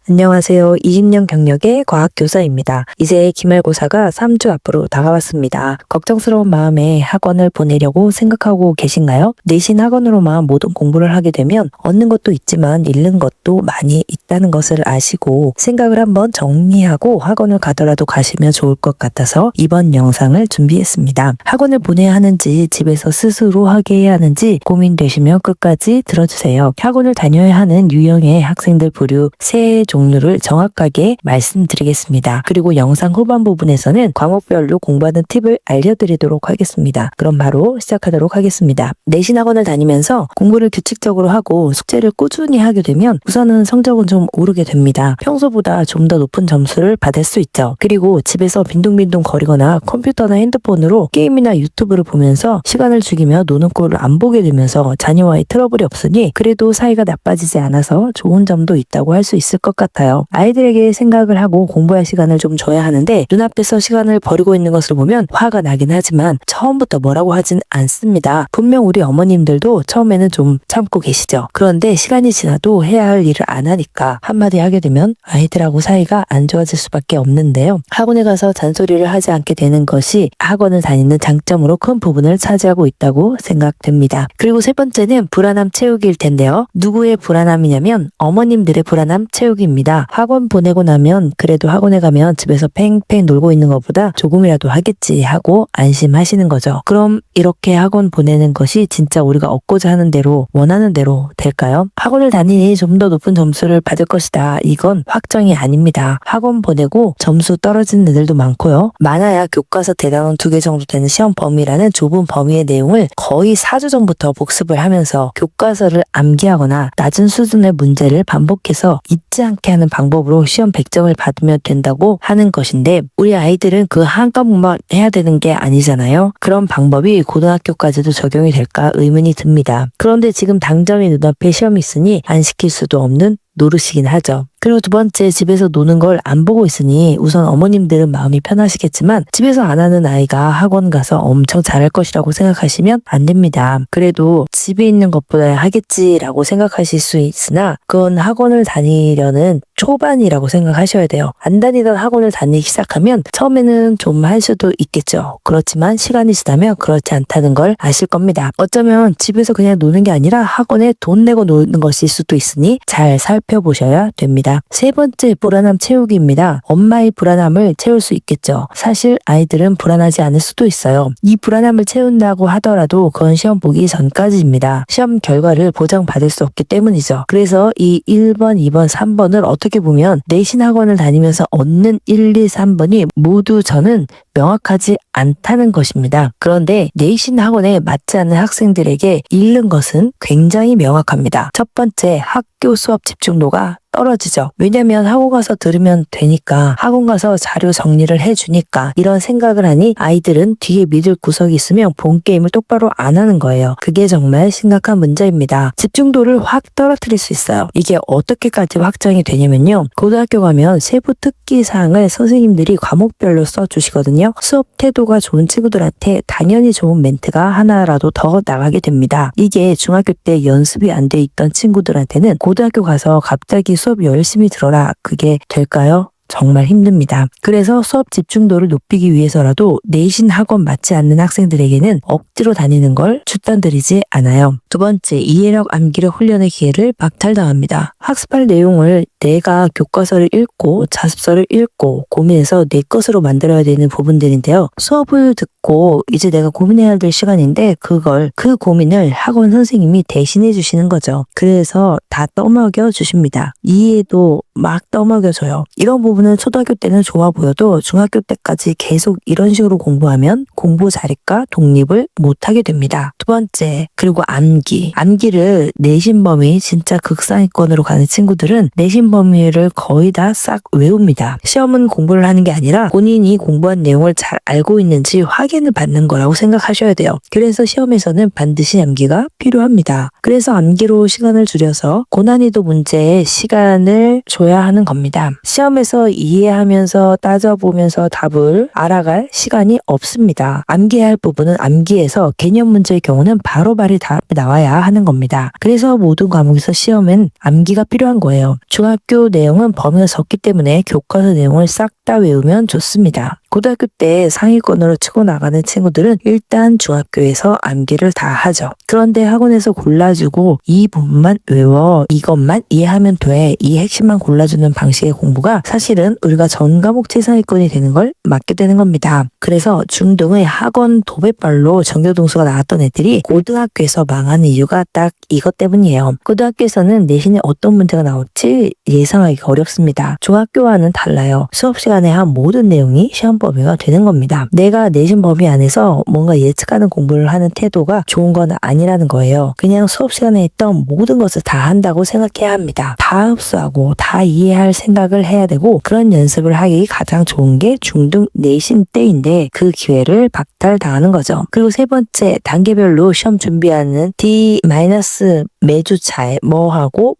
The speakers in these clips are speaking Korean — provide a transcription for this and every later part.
안녕하세요. 20년 경력의 과학교사입니다. 이제 기말고사가 3주 앞으로 다가왔습니다. 걱정스러운 마음에 학원을 보내려고 생각하고 계신가요? 내신 학원으로만 모든 공부를 하게 되면 얻는 것도 있지만 잃는 것도 많이 있다는 것을 아시고 생각을 한번 정리하고 학원을 가더라도 가시면 좋을 것 같아서 이번 영상을 준비했습니다. 학원을 보내야 하는지 집에서 스스로 하게 해야 하는지 고민되시면 끝까지 들어주세요. 학원을 다녀야 하는 유형의 학생들 부류 세 종류를 정확하게 말씀드리겠습니다. 그리고 영상 후반 부분에서는 과목별로 공부하는 팁을 알려드리도록 하겠습니다. 그럼 바로 시작하도록 하겠습니다. 내신 학원을 다니면서 공부를 규칙적으로 하고 숙제를 꾸준히 하게 되면 우선은 성적은 좀 오르게 됩니다. 평소보다 좀 더 높은 점수를 받을 수 있죠. 그리고 집에서 빈둥빈둥 거리거나 컴퓨터나 핸드폰으로 게임이나 유튜브를 보면서 시간을 죽이며 노는 꼴을 안 보게 되면서 자녀와의 트러블이 없으니 그래도 사이가 나빠지지 않아서 좋은 점도 있다고 할 수 있을 것 같아요. 아이들에게 생각을 하고 공부할 시간을 좀 줘야 하는데 눈앞에서 시간을 버리고 있는 것을 보면 화가 나긴 하지만 처음부터 뭐라고 하진 않습니다. 분명 우리 어머님들도 처음에는 좀 참고 계시죠. 그런데 시간이 지나도 해야 할 일을 안 하니까 한마디 하게 되면 아이들하고 사이가 안 좋아질 수밖에 없는데요. 학원에 가서 잔소리를 하지 않게 되는 것이 학원을 다니는 장점으로 큰 부분을 차지하고 있다고 생각됩니다. 그리고 세 번째는 불안함 채우기일 텐데요. 누구의 불안함이냐면 어머님들의 불안함 채우기입니다. 학원 보내고 나면 그래도 학원에 가면 집에서 팽팽 놀고 있는 것보다 조금이라도 하겠지 하고 안심하시는 거죠. 그럼 이렇게 학원 보내는 것이 진짜 우리가 얻고자 하는 대로 원하는 대로 될까요? 학원을 다니니 좀 더 높은 점수를 받을 것이다. 이건 확정이 아닙니다. 학원 보내고 점수 떨어지는 애들도 많고요. 많아야 교과서 대단원 2개 정도 되는 시험 범위라는 좁은 범위의 내용을 거의 4주 전부터 복습을 하면서 교과서를 암기하거나 낮은 수준의 문제를 반복해서 잊지 않게 하는 방법으로 시험 100점을 받으면 된다고 하는 것인데 우리 아이들은 그 한 과목만 해야 되는 게 아니잖아요. 그런 방법이 고등학교까지도 적용이 될까 의문이 듭니다. 그런데 지금 당장의 눈앞에 시험이 있으니 안 시킬 수도 없는 노릇이긴 하죠. 그리고 두 번째, 집에서 노는 걸 안 보고 있으니 우선 어머님들은 마음이 편하시겠지만 집에서 안 하는 아이가 학원 가서 엄청 잘할 것이라고 생각하시면 안 됩니다. 그래도 집에 있는 것보다 하겠지라고 생각하실 수 있으나 그건 학원을 다니려는 초반이라고 생각하셔야 돼요. 안 다니던 학원을 다니기 시작하면 처음에는 좀 할 수도 있겠죠. 그렇지만 시간이 지나면 그렇지 않다는 걸 아실 겁니다. 어쩌면 집에서 그냥 노는 게 아니라 학원에 돈 내고 노는 것일 수도 있으니 잘 살펴보셔야 됩니다. 세 번째, 불안함 채우기입니다. 엄마의 불안함을 채울 수 있겠죠. 사실 아이들은 불안하지 않을 수도 있어요. 이 불안함을 채운다고 하더라도 그건 시험 보기 전까지입니다. 시험 결과를 보장받을 수 없기 때문이죠. 그래서 이 1번, 2번, 3번을 어떻게 보면 내신 학원을 다니면서 얻는 1, 2, 3번이 모두 저는 명확하지 않다는 것입니다. 그런데 내신 학원에 맞지 않는 학생들에게 잃는 것은 굉장히 명확합니다. 첫 번째, 학교 수업 집중도가 떨어지죠. 왜냐면 학원 가서 들으면 되니까, 학원 가서 자료 정리를 해주니까 이런 생각을 하니 아이들은 뒤에 믿을 구석이 있으면 본 게임을 똑바로 안 하는 거예요. 그게 정말 심각한 문제입니다. 집중도를 확 떨어뜨릴 수 있어요. 이게 어떻게까지 확정이 되냐면요. 고등학교 가면 세부 특기사항을 선생님들이 과목별로 써주시거든요. 수업 태도가 좋은 친구들한테 당연히 좋은 멘트가 하나라도 더 나가게 됩니다. 이게 중학교 때 연습이 안 돼 있던 친구들한테는 고등학교 가서 갑자기 수업 열심히 들어라, 그게 될까요? 정말 힘듭니다. 그래서 수업 집중도를 높이기 위해서라도 내신 학원 맞지 않는 학생들에게는 억지로 다니는 걸 추천드리지 않아요. 두 번째, 이해력 암기력 훈련의 기회를 박탈당합니다. 학습할 내용을 내가 교과서를 읽고 자습서를 읽고 고민해서 내 것으로 만들어야 되는 부분들인데요. 수업을 듣고 이제 내가 고민해야 될 시간인데 그 고민을 학원 선생님이 대신해 주시는 거죠. 그래서 다 떠먹여 주십니다. 이해도 막 떠먹여줘요. 이런 부분은 초등학교 때는 좋아 보여도 중학교 때까지 계속 이런 식으로 공부하면 공부 자립과 독립을 못하게 됩니다. 두 번째, 그리고 암기를 내신 범위 진짜 극상위권으로 가는 친구들은 내신 범위를 거의 다 싹 외웁니다. 시험은 공부를 하는 게 아니라 본인이 공부한 내용을 잘 알고 있는지 확인을 받는 거라고 생각하셔야 돼요. 그래서 시험에서는 반드시 암기가 필요합니다. 그래서 암기로 시간을 줄여서 고난이도 문제에 시간을 줘야 하는 겁니다. 시험에서 이해하면서 따져보면서 답을 알아갈 시간이 없습니다. 암기해야 할 부분은 암기해서 개념 문제의 경우는 바로바로 답이 나와야 하는 겁니다. 그래서 모든 과목에서 시험은 암기가 필요한 거예요. 중학교 중학교 내용은 범위가 적기 때문에 교과서 내용을 싹 다 외우면 좋습니다. 고등학교 때 상위권으로 치고 나가는 친구들은 일단 중학교에서 암기를 다 하죠. 그런데 학원에서 골라주고 이 부분만 외워, 이것만 이해하면 돼, 이 핵심만 골라주는 방식의 공부가 사실은 우리가 전 과목 최상위권이 되는 걸 막게 되는 겁니다. 그래서 중등의 학원 도배발로 전교동수가 나왔던 애들이 고등학교에서 망하는 이유가 딱 이것 때문이에요. 고등학교에서는 내신에 어떤 문제가 나올지 예상하기가 어렵습니다. 중학교와는 달라요. 수업 시간에 한 모든 내용이 시험 범위가 되는 겁니다. 내가 내신 범위 안에서 뭔가 예측하는 공부를 하는 태도가 좋은 건 아니라는 거예요. 그냥 수업 시간에 했던 모든 것을 다 한다고 생각해야 합니다. 다 흡수하고 다 이해할 생각을 해야 되고, 그런 연습을 하기 가장 좋은 게 중등 내신 때인데 그 기회를 박탈당하는 거죠. 그리고 세 번째, 단계별로 시험 준비하는 D- 매주 차에 뭐 하고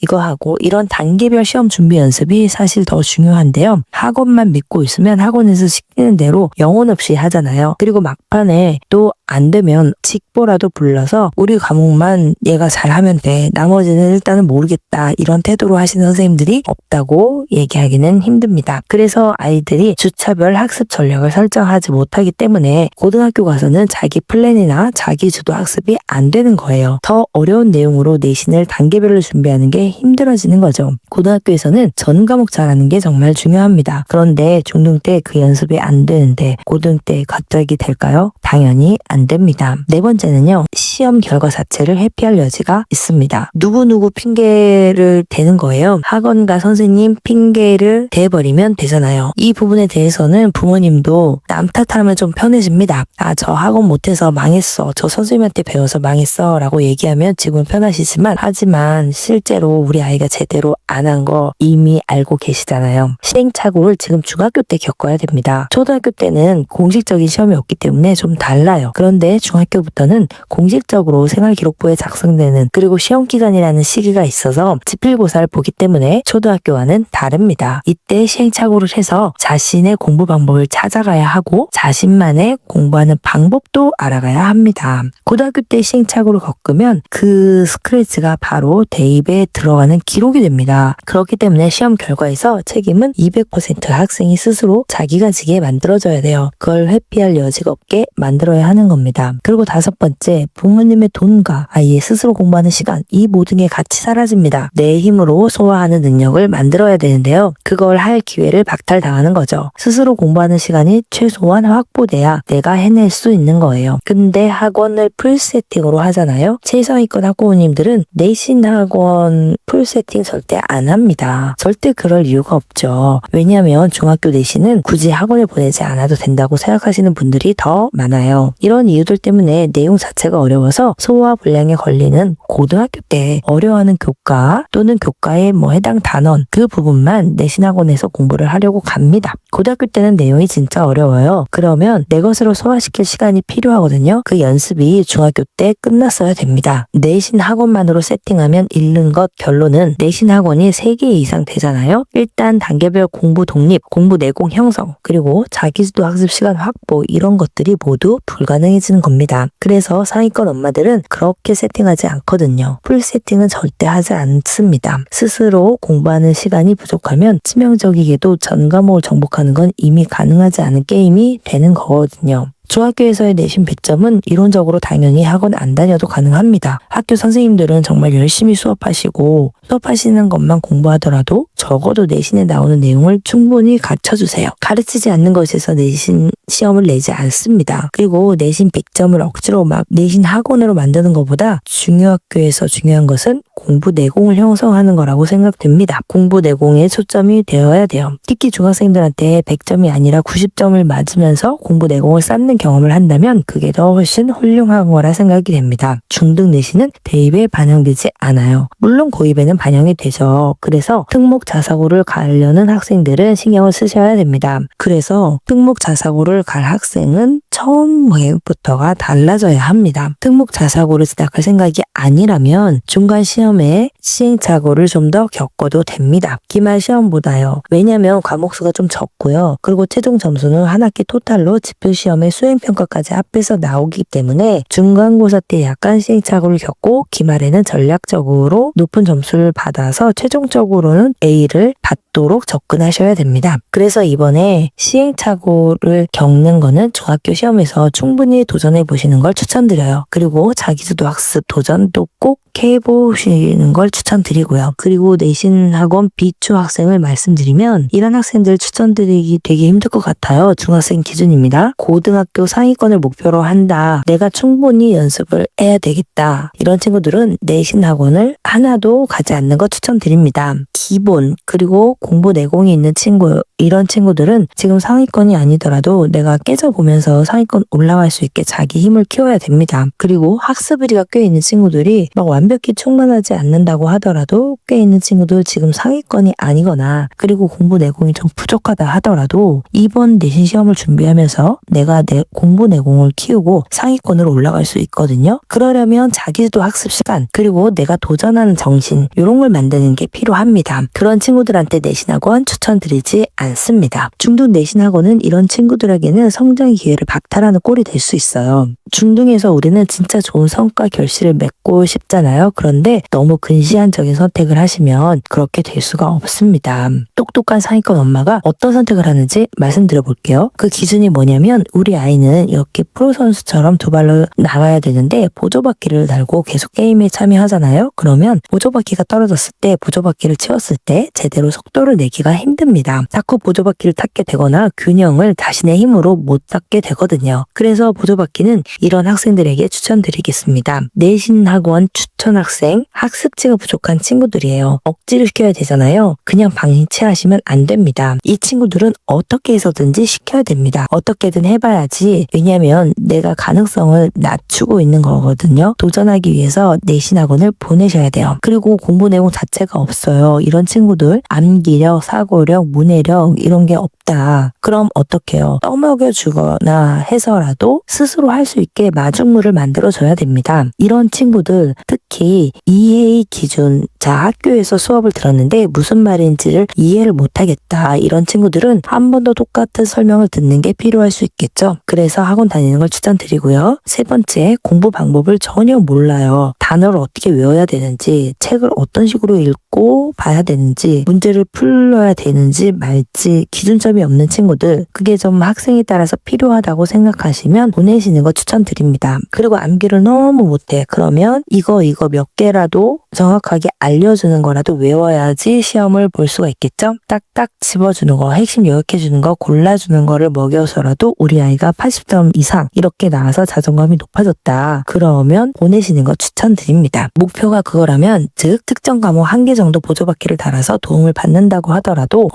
이거 하고 이런 단계별 시험 준비 연습이 사실 더 중요한데요. 학원만 믿고 있으면 학원에서 시키는 대로 영혼 없이 하잖아요. 그리고 막판에 또 안 되면 직보라도 불러서 우리 과목만 얘가 잘하면 돼, 나머지는 일단은 모르겠다, 이런 태도로 하시는 선생님들이 없다고 얘기하기는 힘듭니다. 그래서 아이들이 주차별 학습 전략을 설정하지 못하기 때문에 고등학교 가서는 자기 플랜이나 자기 주도 학습이 안 되는 거예요. 더 어려운 내용으로 내신을 단계별로 준비하는 게 힘들어지는 거죠. 고등학교에서는 전 과목 잘하는 게 정말 중요합니다. 그런데 중등 때 그 연습이 안 되는데 고등 때 갑자기 될까요? 당연히 안 됩니다. 네 번째는요, 시험 결과 자체를 회피할 여지가 있습니다. 누구누구 핑계를 대는 거예요. 학원과 선생님 핑계를 대버리면 되잖아요. 이 부분에 대해서는 부모님도 남 탓하면 좀 편해집니다. 아, 저 학원 못해서 망했어, 저 선생님한테 배워서 망했어 라고 얘기하면 지금은 편하시지만, 하지만 실제로 우리 아이가 제대로 안 한 거 이미 알고 계시잖아요. 시행착오를 지금 중학교 때 겪어야 됩니다. 초등학교 때는 공식적인 시험이 없기 때문에 좀 달라요. 그런데 중학교부터는 공식적으로 생활기록부에 작성되는, 그리고 시험기간이라는 시기가 있어서 지필고사를 보기 때문에 초등학교와는 다릅니다. 이때 시행착오를 해서 자신의 공부 방법을 찾아가야 하고 자신만의 공부하는 방법도 알아가야 합니다. 고등학교 때 시행착오를 겪으면 그 스크래치가 바로 대입에 들어가는 기록이 됩니다. 그렇기 때문에 시험 결과에서 책임은 200% 학생이 스스로 자기가 지게 만들어줘야 돼요. 그걸 회피할 여지가 없게 만들어야 하는 겁니다. 그리고 다섯 번째, 부모님의 돈과 아이의 스스로 공부하는 시간, 이 모든 게 같이 사라집니다. 내 힘으로 소화하는 능력을 만들어야 되는데요. 그걸 할 기회를 박탈당하는 거죠. 스스로 공부하는 시간이 최소한 확보돼야 내가 해낼 수 있는 거예요. 근데 학원을 풀 세팅으로 하잖아요. 최상위권 학부모님들은 내신 학원 풀 세팅 절대 안 합니다. 절대 그럴 이유가 없죠. 왜냐하면 중학교 내신은 굳이 학원에 보내지 않아도 된다고 생각하시는 분들이 더 많아요. 이런 이유들 때문에 내용 자체가 어려워서 소화 불량에 걸리는 고등학교 때 어려워하는 교과 또는 교과의 해당 단원, 그 부분만 내신 학원에서 공부를 하려고 갑니다. 고등학교 때는 내용이 진짜 어려워요. 그러면 내 것으로 소화시킬 시간이 필요하거든요. 그 연습이 중학교 때 끝났어야 됩니다. 내신 학원만으로 세팅하면 잃는 것, 결론은 내신 학원이 3개 이상 되잖아요. 일단 단계별 공부 독립, 공부 내공 형성, 그리고 자기주도 학습 시간 확보, 이런 것들이 모두 불가능해지는 겁니다. 그래서 상위권 엄마들은 그렇게 세팅하지 않거든요. 풀 세팅은 절대 하지 않습니다. 스스로 공부하는 시간이 부족하면 치명적이게도 전 과목을 정복하는 건 이미 가능하지 않은 게임이 되는 거거든요. 중학교에서의 내신 100점은 이론적으로 당연히 학원 안 다녀도 가능합니다. 학교 선생님들은 정말 열심히 수업하시고 수업하시는 것만 공부하더라도 적어도 내신에 나오는 내용을 충분히 갖춰주세요. 가르치지 않는 것에서 내신 시험을 내지 않습니다. 그리고 내신 100점을 억지로 막 내신 학원으로 만드는 것보다 중요학교에서 중요한 것은 공부 내공을 형성하는 거라고 생각됩니다. 공부 내공에 초점이 되어야 돼요. 특히 중학생들한테 100점이 아니라 90점을 맞으면서 공부 내공을 쌓는 경험을 한다면 그게 더 훨씬 훌륭한 거라 생각이 됩니다. 중등 내신은 대입에 반영되지 않아요. 물론 고입에는 반영이 되죠. 그래서 특목 자사고를 가려는 학생들은 신경을 쓰셔야 됩니다. 그래서 특목 자사고를 갈 학생은 처음부터가 달라져야 합니다. 특목자사고를 시작할 생각이 아니라면 중간 시험에 시행착오를 좀 더 겪어도 됩니다. 기말 시험보다요. 왜냐면 과목 수가 좀 적고요. 그리고 최종 점수는 한 학기 토탈로 지필시험의 수행평가까지 합해서 나오기 때문에 중간고사 때 약간 시행착오를 겪고 기말에는 전략적으로 높은 점수를 받아서 최종적으로는 A를 받도록 접근하셔야 됩니다. 그래서 이번에 시행착오를 겪는 거는 중학교 시험에서 충분히 도전해 보시는 걸 추천드려요. 그리고 자기주도 학습 도전도 꼭 해보시는 걸 추천드리고요. 그리고 내신 학원 비추 학생을 말씀드리면 이런 학생들 추천드리기 되게 힘들 것 같아요. 중학생 기준입니다. 고등학교 상위권을 목표로 한다. 내가 충분히 연습을 해야 되겠다. 이런 친구들은 내신 학원을 하나도 가지 않는 거 추천드립니다. 기본 그리고 공부 내공이 있는 친구 이런 친구들은 지금 상위권이 아니더라도 내가 깨져보면서 상위권 올라갈 수 있게 자기 힘을 키워야 됩니다. 그리고 학습의리가 꽤 있는 친구들이 막 완벽히 충만하지 않는다고 하더라도 꽤 있는 친구들 지금 상위권이 아니거나 그리고 공부 내공이 좀 부족하다 하더라도 이번 내신 시험을 준비하면서 내가 내 공부 내공을 키우고 상위권으로 올라갈 수 있거든요. 그러려면 자기주도 학습 시간 그리고 내가 도전하는 정신 이런 걸 만드는 게 필요합니다. 그런 친구들한테 내신학원 추천드리지 않습니다. 중등 내신학원은 이런 친구들에게는 성장의 기회를 박탈하는 꼴이 될 수 있어요. 중등에서 우리는 진짜 좋은 성과 결실을 맺고 싶잖아요. 그런데 너무 근시안적인 선택을 하시면 그렇게 될 수가 없습니다. 똑똑한 상위권 엄마가 어떤 선택을 하는지 말씀드려 볼게요. 그 기준이 뭐냐면 우리 아이는 이렇게 프로 선수처럼 두 발로 나가야 되는데 보조바퀴를 달고 계속 게임에 참여하잖아요. 그러면 보조바퀴가 떨어졌을 때 보조바퀴를 치웠을 때 제대로 속도를 내기가 힘듭니다. 자꾸 보조바퀴를 탔게 되거나 균형을 자신의 힘으로 못 잡게 되거든요. 그래서 보조바퀴는 이런 학생들에게 추천드리겠습니다. 내신 학원 추천 학생, 학습지가 부족한 친구들이에요. 억지로 시켜야 되잖아요. 그냥 방치하시면 안 됩니다. 이 친구들은 어떻게 해서든지 시켜야 됩니다. 어떻게든 해봐야지. 왜냐하면 내가 가능성을 낮추고 있는 거거든요. 도전하기 위해서 내신 학원을 보내셔야 돼요. 그리고 공부 내용 자체가 없어요. 이런 친구들 암기력, 사고력, 문해력 이런 게 없다. 그럼 어떡해요? 떠먹여주거나 해서라도 스스로 할 수 있게 마중물을 만들어줘야 됩니다. 이런 친구들 특히 이해의 기준 자 학교에서 수업을 들었는데 무슨 말인지를 이해를 못하겠다. 이런 친구들은 한 번 더 똑같은 설명을 듣는 게 필요할 수 있겠죠. 그래서 학원 다니는 걸 추천드리고요. 세 번째, 공부 방법을 전혀 몰라요. 단어를 어떻게 외워야 되는지, 책을 어떤 식으로 읽고 봐야 되는지, 문제를 풀어야 되는지 말지 기준점이 없는 친구들, 그게 좀 학생에 따라서 필요하다고 생각하시면 보내시는 거 추천드립니다. 그리고 암기를 너무 못해. 그러면 이거 몇 개라도 정확하게 알려주는 거라도 외워야지 시험을 볼 수가 있겠죠? 딱딱 집어주는 거, 핵심 요약해주는 거, 골라주는 거를 먹여서라도 우리 아이가 80점 이상 이렇게 나와서 자존감이 높아졌다. 그러면 보내시는 거 추천드립니다. 목표가 그거라면 즉 특정 과목 1개 정도 보조바퀴를 달아서 도움을 받는다고 하더라도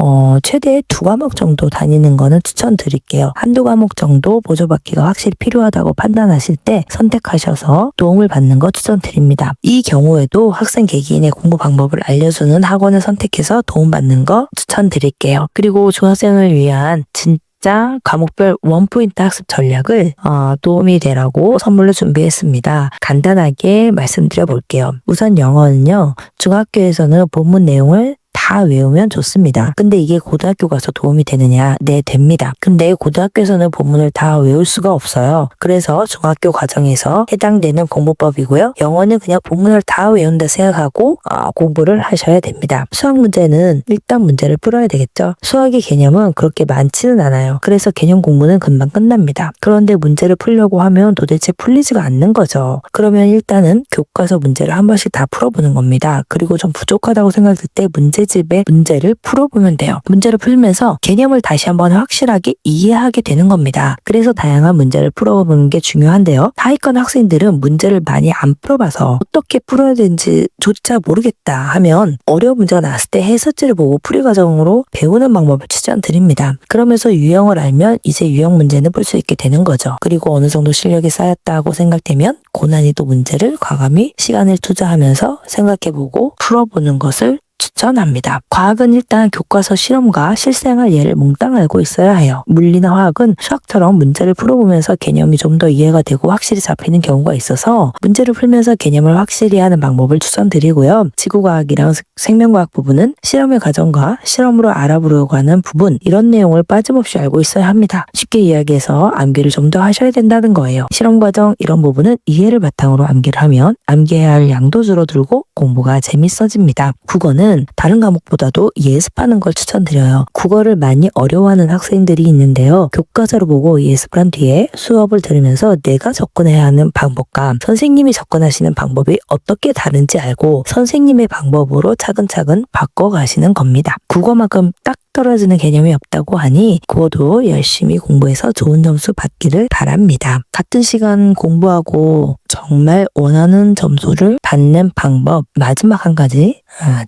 최대 2과목 정도 다니는 거는 추천드릴게요. 한두 과목 정도 보조바퀴가 확실히 필요하다고 판단하실 때 선택하셔서 도움을 받는 거 추천드립니다. 이 경우에도 학생 개개인의 공부 방법을 알려주는 학원을 선택해서 도움받는 거 추천드릴게요. 그리고 중학생을 위한 진짜 과목별 원포인트 학습 전략을 도움이 되라고 선물로 준비했습니다. 간단하게 말씀드려 볼게요. 우선 영어는요. 중학교에서는 본문 내용을 다 외우면 좋습니다. 근데 이게 고등학교 가서 도움이 되느냐? 네, 됩니다. 근데 고등학교에서는 본문을 다 외울 수가 없어요. 그래서 중학교 과정에서 해당되는 공부법이고요. 영어는 그냥 본문을 다 외운다 생각하고 공부를 하셔야 됩니다. 수학 문제는 일단 문제를 풀어야 되겠죠. 수학의 개념은 그렇게 많지는 않아요. 그래서 개념 공부는 금방 끝납니다. 그런데 문제를 풀려고 하면 도대체 풀리지가 않는 거죠. 그러면 일단은 교과서 문제를 한 번씩 다 풀어보는 겁니다. 그리고 좀 부족하다고 생각될 때 문제집의 문제를 풀어보면 돼요. 문제를 풀면서 개념을 다시 한번 확실하게 이해하게 되는 겁니다. 그래서 다양한 문제를 풀어보는 게 중요한데요. 하위권 학생들은 문제를 많이 안 풀어봐서 어떻게 풀어야 되는지조차 모르겠다 하면 어려운 문제가 나왔을 때 해설지를 보고 풀이 과정으로 배우는 방법을 추천드립니다. 그러면서 유형을 알면 이제 유형 문제는 풀 수 있게 되는 거죠. 그리고 어느 정도 실력이 쌓였다고 생각되면 고난이도 문제를 과감히 시간을 투자하면서 생각해보고 풀어보는 것을 추천합니다. 과학은 일단 교과서 실험과 실생활 예를 몽땅 알고 있어야 해요. 물리나 화학은 수학처럼 문제를 풀어보면서 개념이 좀 더 이해가 되고 확실히 잡히는 경우가 있어서 문제를 풀면서 개념을 확실히 하는 방법을 추천드리고요. 지구과학이랑 생명과학 부분은 실험의 과정과 실험으로 알아보려고 하는 부분, 이런 내용을 빠짐없이 알고 있어야 합니다. 쉽게 이야기해서 암기를 좀 더 하셔야 된다는 거예요. 실험 과정 이런 부분은 이해를 바탕으로 암기를 하면 암기해야 할 양도 줄어들고 공부가 재밌어집니다. 국어는 다른 과목보다도 예습하는 걸 추천드려요. 국어를 많이 어려워하는 학생들이 있는데요. 교과서를 보고 예습을 한 뒤에 수업을 들으면서 내가 접근해야 하는 방법과 선생님이 접근하시는 방법이 어떻게 다른지 알고 선생님의 방법으로 차근차근 바꿔가시는 겁니다. 국어만큼 딱 떨어지는 개념이 없다고 하니 국어도 열심히 공부해서 좋은 점수 받기를 바랍니다. 같은 시간 공부하고 정말 원하는 점수를 받는 방법, 마지막 한 가지,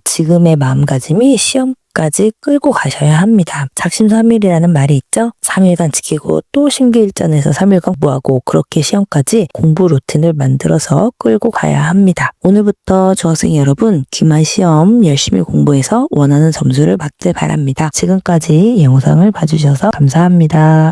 지금의 마음가짐이 시험까지 끌고 가셔야 합니다. 작심삼일이라는 말이 있죠? 3일간 지키고 또 심기일전에서 3일간 공부하고 그렇게 시험까지 공부 루틴을 만들어서 끌고 가야 합니다. 오늘부터 중학생 여러분, 기말 시험 열심히 공부해서 원하는 점수를 받길 바랍니다. 지금까지 영상을 봐주셔서 감사합니다.